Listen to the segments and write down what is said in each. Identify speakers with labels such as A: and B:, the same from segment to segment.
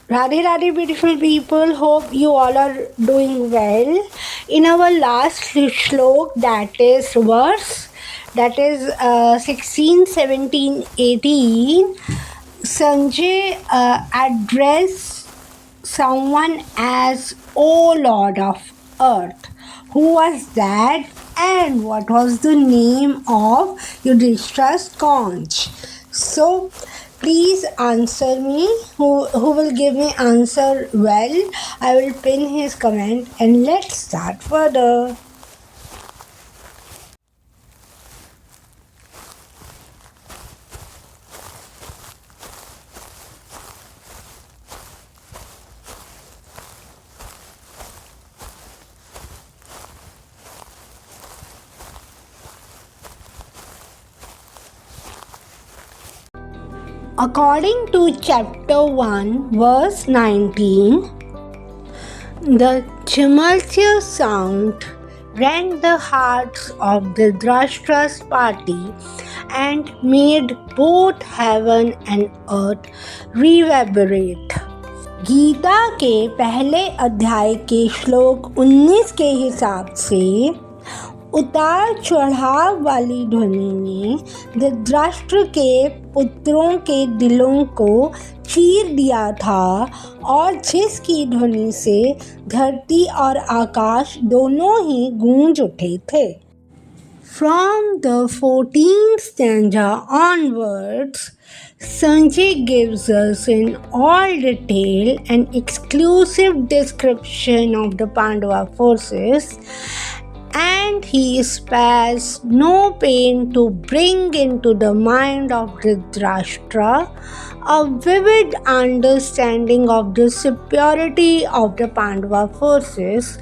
A: Radhe Radhe, beautiful people. Hope you all are doing well. In our last shlok, that is verse, that is 16, 17, 18, Sanjay addressed someone as O Lord of Earth. Who was that? And what was the name of Yudhishthira's conch? So please answer me. Who will give me answer well? I will pin his comment and let's start further. According to chapter 1, verse 19, the tumultuous sound rent the hearts of the Drashtra's party and made both heaven and earth reverberate. Gita के पहले अध्याय के श्लोक 19 के हिसाब से उतार चढ़ाव वाली ध्वनि ने धृतराष्ट्र के पुत्रों के दिलों को चीर दिया था और जिसकी ध्वनि से धरती और आकाश दोनों ही गूंज उठे थे. From the 14th stanza onwards, Sanjay gives us in all detail an exclusive description of the Pandava forces, and he spares no pain to bring into the mind of Dhritarashtra a vivid understanding of the superiority of the Pandava forces.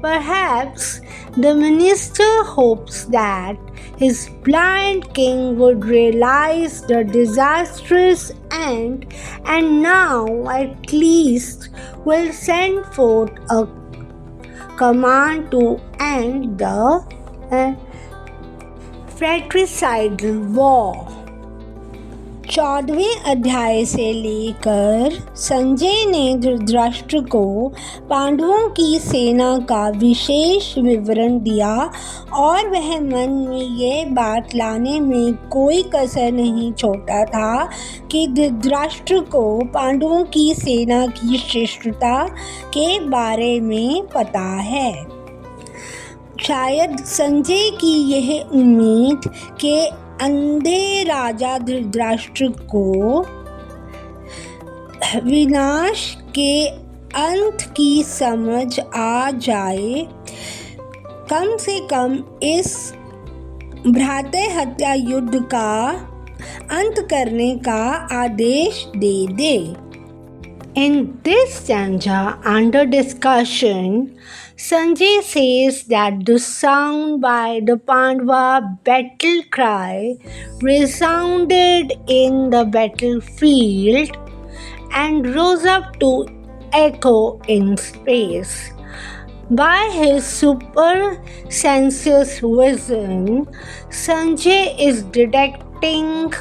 A: Perhaps the minister hopes that his blind king would realize the disastrous end and now at least will send forth a command to end the fratricidal war. 14वें अध्याय से लेकर संजय ने धृतराष्ट्र को पांडवों की सेना का विशेष विवरण दिया और वह मन में ये बात लाने में कोई कसर नहीं छोड़ा था कि धृतराष्ट्र को पांडवों की सेना की श्रेष्ठता के बारे में पता है. शायद संजय की यह उम्मीद कि अंधे राजा धृतराष्ट्र को विनाश के अंत की समझ आ जाए कम से कम इस भ्रातृ हत्या युद्ध का अंत करने का आदेश दे दे. In this stanza under discussion, Sanjay says that the sound by the Pandava battle cry resounded in the battlefield and rose up to echo in space. By his super sensuous vision, Sanjay is detecting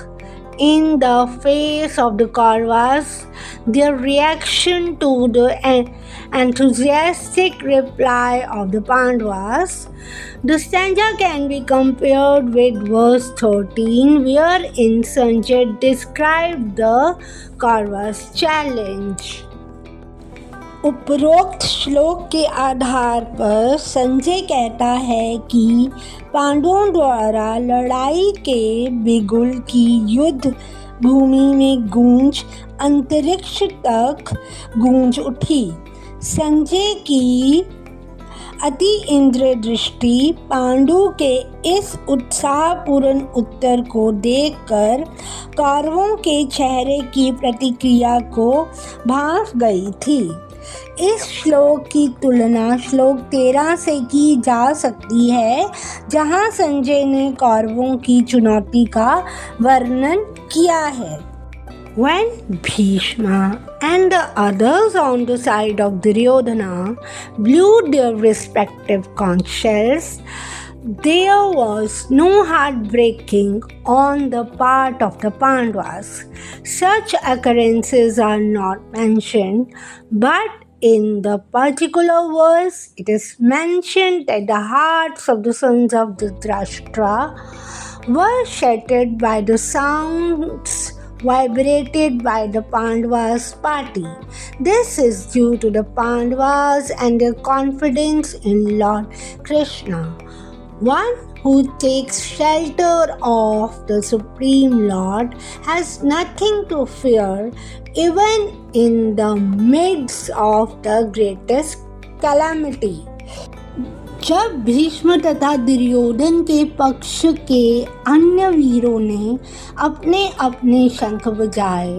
A: in the face of the Kauravas their reaction to the enthusiastic reply of the Pandavas. The stanza can be compared with verse 13, wherein Sanjay described the Kauravas' challenge. उपरोक्त श्लोक के आधार पर संजय कहता है कि पांडवों द्वारा लड़ाई के बिगुल की युद्ध भूमि में गूंज अंतरिक्ष तक गूंज उठी. संजय की अति इंद्र दृष्टि पांडु के इस उत्साहपूर्ण उत्तर को देखकर कौरवों के चेहरे की प्रतिक्रिया को भांप गई थी. इस श्लोक की तुलना श्लोक 13 से की जा सकती है, जहां संजय ने कौरवों की चुनौती का वर्णन किया है. When Bhishma and the others on the side of Duryodhana blew their respective conch shells, There was no heartbreaking on the part of the Pandavas. Such occurrences are not mentioned, but in the particular verse, it is mentioned that the hearts of the sons of Dhritarashtra were shattered by the sounds vibrated by the Pandavas' party. This is due to the Pandavas and their confidence in Lord Krishna. One who takes shelter of the Supreme Lord has nothing to fear even in the midst of the greatest calamity. जब भीष्म तथा दुर्योधन के पक्ष के अन्य वीरों ने अपने अपने शंख बजाए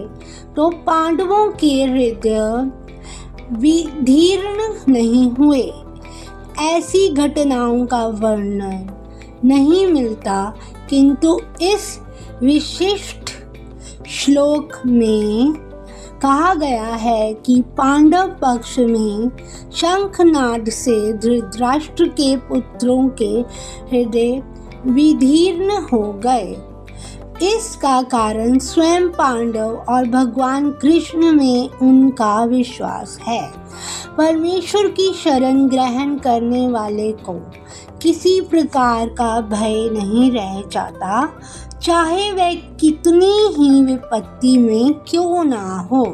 A: तो पांडवों के हृदय विदीर्ण नहीं हुए। ऐसी घटनाओं का वर्णन नहीं मिलता, किंतु इस विशिष्ट श्लोक में कहा गया है कि पांडव पक्ष में शंखनाद से धृतराष्ट्र के पुत्रों के हृदय विदीर्ण हो गए। इसका कारण स्वयं पांडव और भगवान कृष्ण में उनका विश्वास है। परमेश्वर की शरण ग्रहण करने वाले को किसी प्रकार का भय नहीं रह जाता, चाहे वह कितनी ही विपत्ति में क्यों ना हो।